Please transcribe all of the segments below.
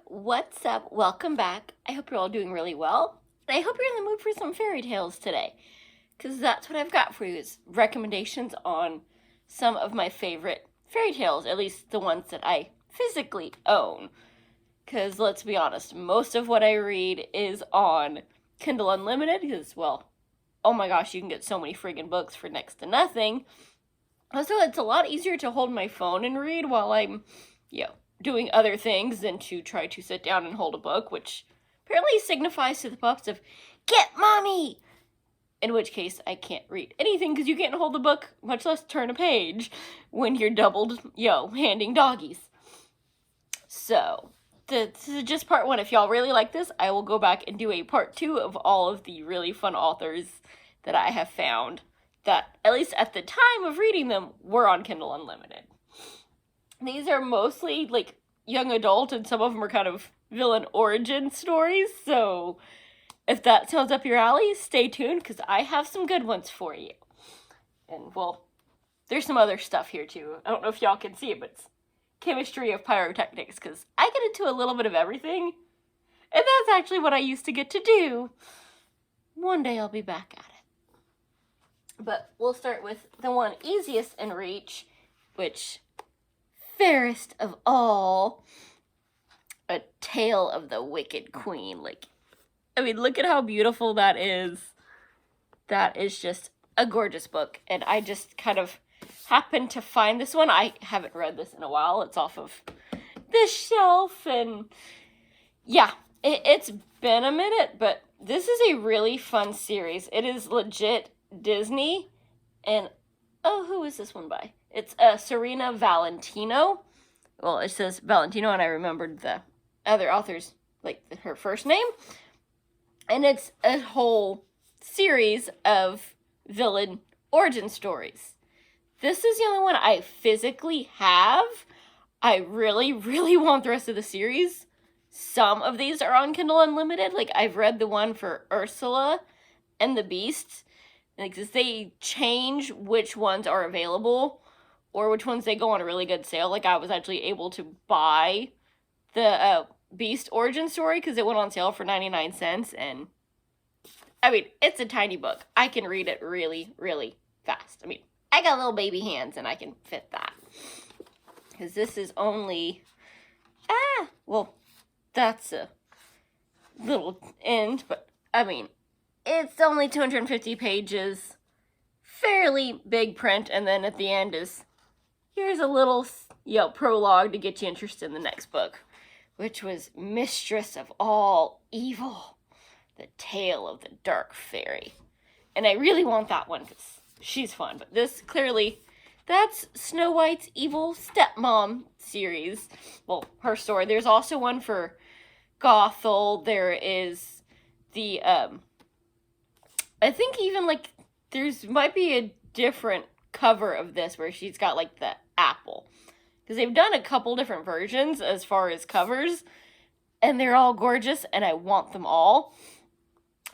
what's up? Welcome back. I hope you're all doing really well. And I hope you're in the mood for some fairy tales today. Because that's what I've got for you is recommendations on some of my favorite fairy tales, at least the ones that I physically own. Because let's be honest, most of what I read is on Kindle Unlimited because, well, oh my gosh, you can get so many friggin' books for next to nothing. Also, it's a lot easier to hold my phone and read while I'm, doing other things than to try to sit down and hold a book, which apparently signifies to the pups of, get mommy! In which case, I can't read anything because you can't hold the book, much less turn a page, when you're doubled, handing doggies. So, this is just part one. If y'all really like this, I will go back and do a part two of all of the really fun authors that I have found that, at least at the time of reading them, were on Kindle Unlimited. These are mostly, young adult, and some of them are kind of villain origin stories, so if that sounds up your alley, stay tuned, because I have some good ones for you. And, well, there's some other stuff here, too. I don't know if y'all can see it, but it's chemistry of pyrotechnics, because I get into a little bit of everything, and that's actually what I used to get to do. One day I'll be back at it. But we'll start with the one easiest in reach, which, fairest of all, A Tale of the Wicked Queen. Look at how beautiful that is. That is just a gorgeous book, and I just kind of happened to find this one. I haven't read this in a while. It's off of this shelf, and yeah, it's been a minute, but this is a really fun series. It is legit Disney, and who is this one by? It's Serena Valentino. Well, it says Valentino, and I remembered the other author's, her first name. And it's a whole series of villain origin stories. This is the only one I physically have. I really, really want the rest of the series. Some of these are on Kindle Unlimited. I've read the one for Ursula and the Beast. Because they change which ones are available or which ones they go on a really good sale. I was actually able to buy the Beast origin story because it went on sale for 99 cents. And, it's a tiny book. I can read it really, really fast. I got little baby hands and I can fit that. Because this is only, that's a little end, but, it's only 250 pages, fairly big print, and then at the end is, here's a little, prologue to get you interested in the next book, which was Mistress of All Evil, The Tale of the Dark Fairy. And I really want that one, because she's fun, but this, clearly, that's Snow White's evil stepmom series. Well, her story. There's also one for Gothel. There is the, I think even, there's might be a different cover of this where she's got, the apple. Because they've done a couple different versions as far as covers, and they're all gorgeous, and I want them all.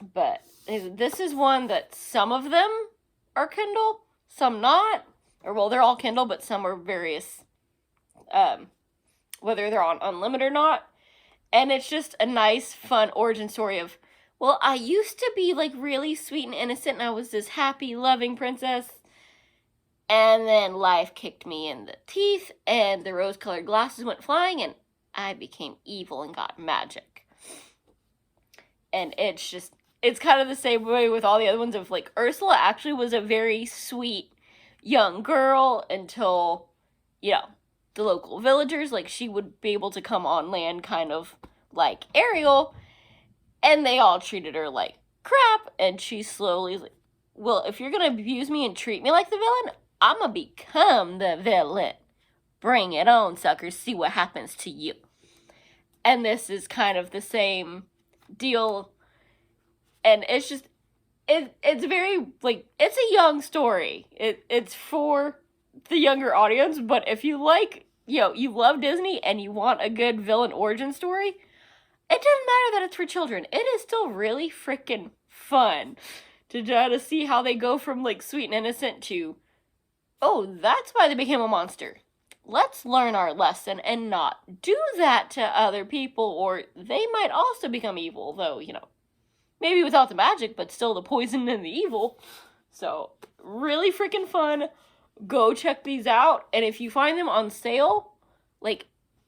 But this is one that some of them are Kindle, some not. Or, well, they're all Kindle, but some are various, whether they're on Unlimited or not. And it's just a nice, fun origin story of, well, I used to be, really sweet and innocent, and I was this happy, loving princess. And then life kicked me in the teeth, and the rose-colored glasses went flying, and I became evil and got magic. And it's kind of the same way with all the other ones of, Ursula actually was a very sweet young girl until, the local villagers, she would be able to come on land kind of like Ariel, and they all treated her like crap, and she slowly, well, if you're going to abuse me and treat me like the villain, I'm going to become the villain. Bring it on, suckers. See what happens to you. And this is kind of the same deal, and it's just, it's very, it's a young story. It's for the younger audience, but if you you love Disney and you want a good villain origin story, it doesn't matter that it's for children. It is still really freaking fun to try to see how they go from, sweet and innocent to, oh, that's why they became a monster. let's learn our lesson and not do that to other people, or they might also become evil, though, maybe without the magic, but still the poison and the evil. So, really freaking fun. Go check these out, and if you find them on sale,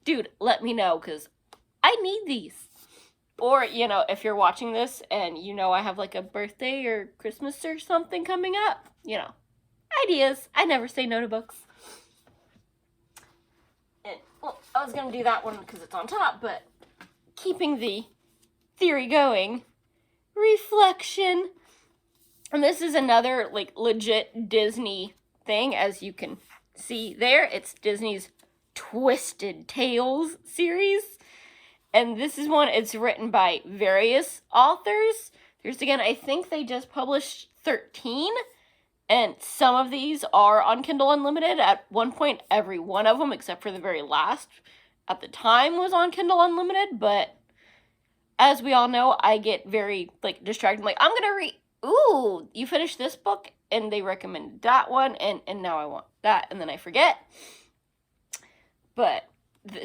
dude, let me know, because I need these. Or, if you're watching this and I have a birthday or Christmas or something coming up, ideas. I never say no to books. And, well, I was going to do that one because it's on top, but keeping the theory going, reflection. And this is another, legit Disney thing, as you can see there. It's Disney's Twisted Tales series. And this is one, it's written by various authors. I think they just published 13. And some of these are on Kindle Unlimited. At one point, every one of them, except for the very last, at the time was on Kindle Unlimited. But as we all know, I get very, distracted. I'm going to read, ooh, you finished this book? And they recommended that one, and now I want that, and then I forget. But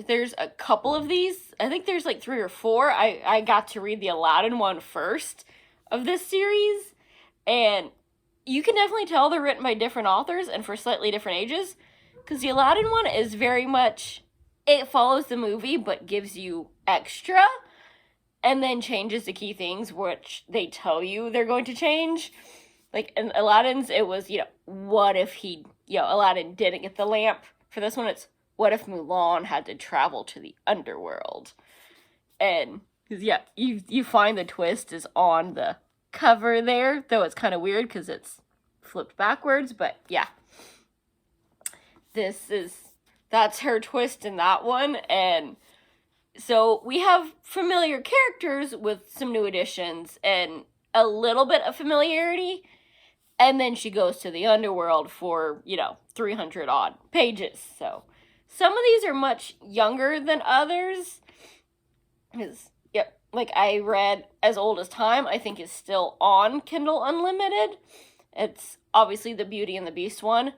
there's a couple of these. I think there's 3 or 4. I got to read the Aladdin one first of this series, and you can definitely tell they're written by different authors and for slightly different ages, because the Aladdin one is very much, it follows the movie but gives you extra, and then changes the key things which they tell you they're going to change. In Aladdin's, it was, what if Aladdin didn't get the lamp? For this one, it's, what if Mulan had to travel to the underworld? And, you find the twist is on the cover there, though it's kind of weird because it's flipped backwards, but yeah. That's her twist in that one, and so we have familiar characters with some new additions and a little bit of familiarity, and then she goes to the underworld for, 300 odd pages, so some of these are much younger than others, because, I read As Old as Time, I think is still on Kindle Unlimited. It's obviously the Beauty and the Beast one.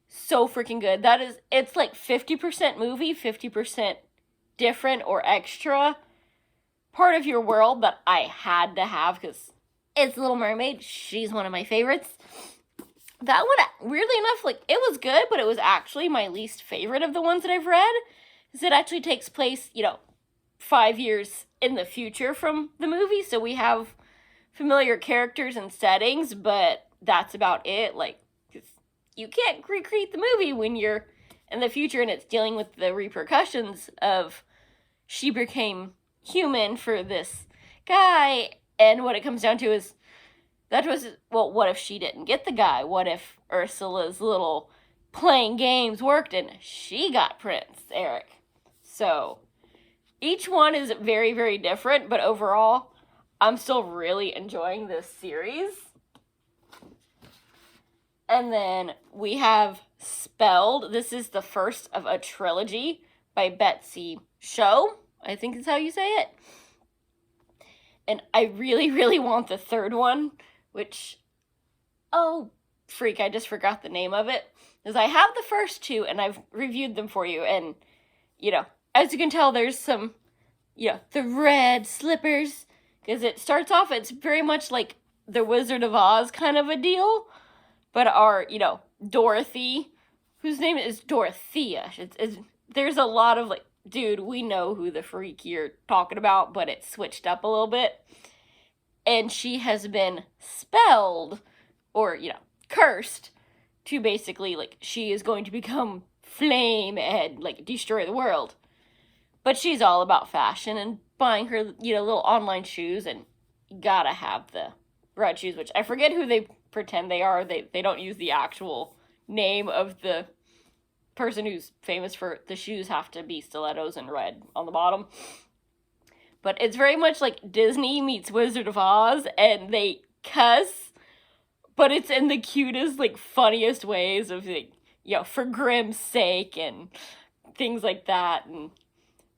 So freaking good. It's 50% movie, 50% different or extra part of your world that I had to have, because it's Little Mermaid. She's one of my favorites. That one, weirdly enough, it was good, but it was actually my least favorite of the ones that I've read, because it actually takes place, 5 years in the future from the movie, so we have familiar characters and settings, but that's about it. You can't recreate the movie when you're in the future and it's dealing with the repercussions of she became human for this guy, and what it comes down to is, what if she didn't get the guy? What if Ursula's little playing games worked and she got Prince Eric? So, each one is very, very different, but overall, I'm still really enjoying this series. And then we have Spelled. This is the first of a trilogy by Betsy Show, I think is how you say it. And I really, really want the third one, which, oh, freak, I just forgot the name of it. Because I have the first 2, and I've reviewed them for you, and, as you can tell, there's some, the red slippers, because it starts off, it's very much like the Wizard of Oz kind of a deal, but our, Dorothy, whose name is Dorothea, there's a lot of, dude, we know who the freak you're talking about, but it's switched up a little bit, and she has been spelled, or, cursed, to basically, she is going to become flame and, destroy the world. But she's all about fashion and buying her, little online shoes, and you gotta have the red shoes, which I forget who they pretend they are. They don't use the actual name of the person who's famous for the shoes, have to be stilettos and red on the bottom. But it's very much like Disney meets Wizard of Oz, and they cuss, but it's in the cutest, funniest ways of, for Grimm's sake and things like that. And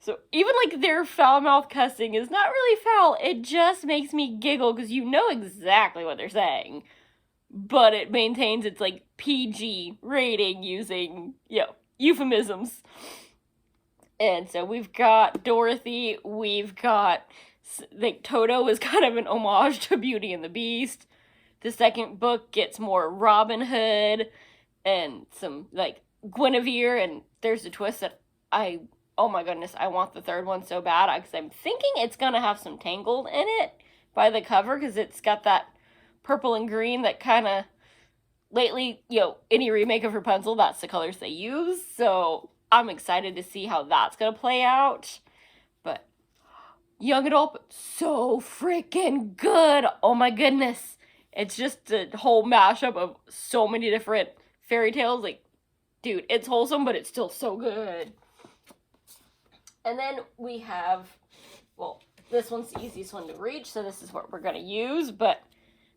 so even, their foul-mouthed cussing is not really foul. It just makes me giggle because you know exactly what they're saying. But it maintains its, PG rating using, euphemisms. And so we've got Dorothy, we've got, like, Toto was kind of an homage to Beauty and the Beast. The second book gets more Robin Hood and some, like, Guinevere, and there's a twist that oh my goodness, I want the third one so bad, because I'm thinking it's gonna have some Tangled in it by the cover, because it's got that purple and green that kind of, lately, any remake of Rapunzel, that's the colors they use, so I'm excited to see how that's gonna play out. But young adult, but so freaking good. Oh my goodness. It's just a whole mashup of so many different fairy tales. Like, dude, it's wholesome, but it's still so good. And then we have, well, this one's the easiest one to reach, so this is what we're going to use. But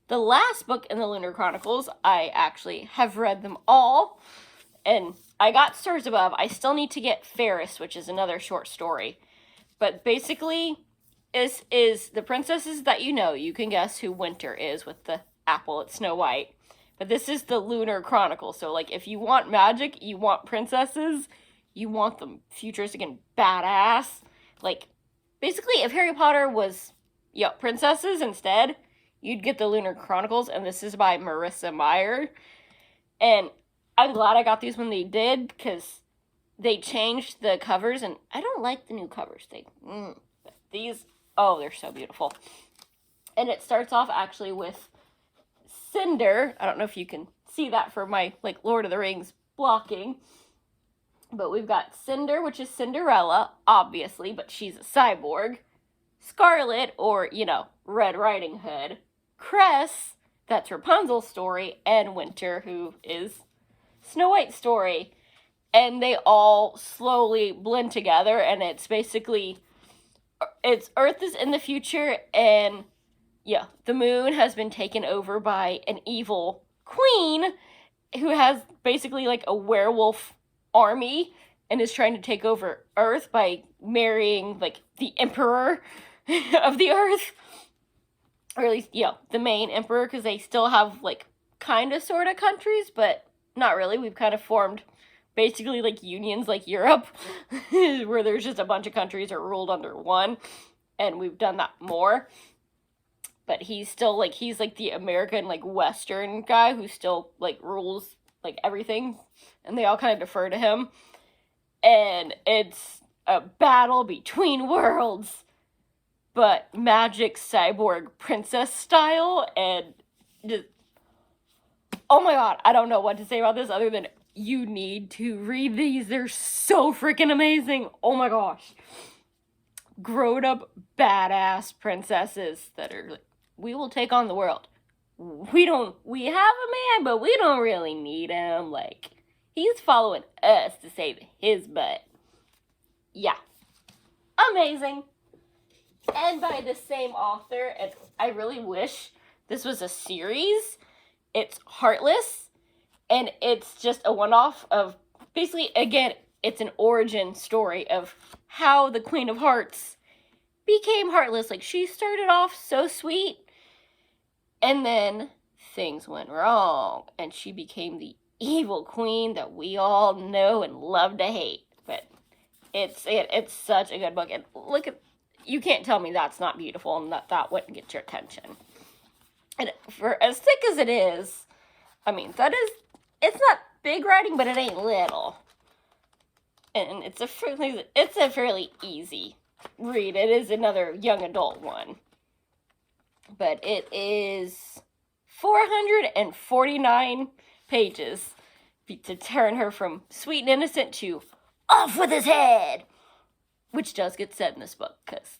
the last book in the Lunar Chronicles, I actually have read them all. And I got Stars Above. I still need to get Ferris, which is another short story. But basically, this is the princesses that you know. You can guess who Winter is with the apple. It's Snow White. But this is the Lunar Chronicle. So, like, if you want magic, you want princesses, you want them futuristic and badass. Like, basically, if Harry Potter was, princesses instead, you'd get the Lunar Chronicles. And this is by Marissa Meyer. And I'm glad I got these when they did, because they changed the covers, and I don't like the new covers. But these, they're so beautiful. And it starts off actually with Cinder. I don't know if you can see that for my, like, Lord of the Rings blocking. But we've got Cinder, which is Cinderella, obviously, but she's a cyborg. Scarlet, or, Red Riding Hood. Cress, that's Rapunzel's story. And Winter, who is Snow White's story. And they all slowly blend together, and it's basically, Earth is in the future, and the moon has been taken over by an evil queen who has basically, like, a werewolf army and is trying to take over Earth by marrying, like, the emperor of the Earth. Or at least, the main emperor, because they still have, like, kind of, sort of countries, but not really. We've kind of formed basically, like, unions like Europe, where there's just a bunch of countries are ruled under one, and we've done that more. But he's still, like, he's, like, the American, like, Western guy who still, like, rules, like, everything, and they all kind of defer to him. And it's a battle between worlds, but magic cyborg princess style, and just, oh my god, I don't know what to say about this other than you need to read these. They're so freaking amazing. Oh my gosh. Grown up badass princesses that are like, we will take on the world. We have a man, but we don't really need him. Like, he's following us to save his butt. Yeah. Amazing. And by the same author, and I really wish this was a series. It's Heartless. And it's just a one-off of, basically, again, it's an origin story of how the Queen of Hearts became heartless. Like, she started off so sweet, and then things went wrong, and she became the evil queen that we all know and love to hate. But it's such a good book. And look at, you can't tell me that's not beautiful and that wouldn't get your attention. And for as thick as it is, I mean, it's not big writing, but it ain't little. And it's a fairly easy read. It is another young adult one. But it is 449 pages to turn her from sweet and innocent to off with his head. Which does get said in this book, because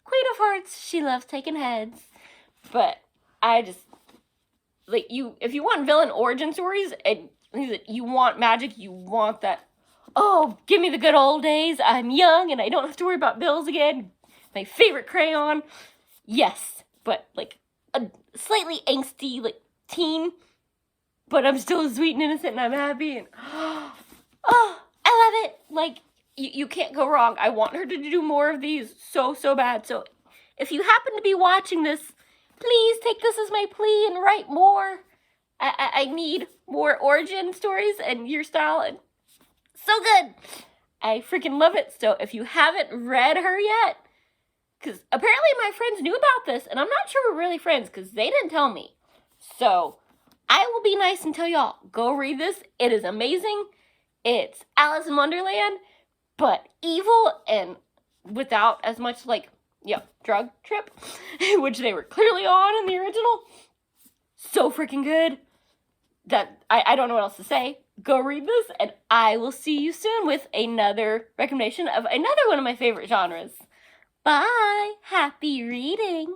Queen of Hearts, she loves taking heads. But I just, like, if you want villain origin stories, and you want magic, you want that, oh, give me the good old days, I'm young, and I don't have to worry about bills again, my favorite crayon, yes, but, like, a slightly angsty, like, teen, but I'm still sweet and innocent, and I'm happy, and, oh, I love it, like, you can't go wrong. I want her to do more of these so bad, so if you happen to be watching this, please take this as my plea and write more. I need more origin stories and your style, and So good. I freaking love it. So if you haven't read her yet, because apparently my friends knew about this, and I'm not sure we're really friends because they didn't tell me. So I will be nice and tell y'all, go read this. It is amazing. It's Alice in Wonderland, but evil and without as much drug trip, which they were clearly on in the original. So freaking good that I don't know what else to say. Go read this, and I will see you soon with another recommendation of another one of my favorite genres. Bye! Happy reading!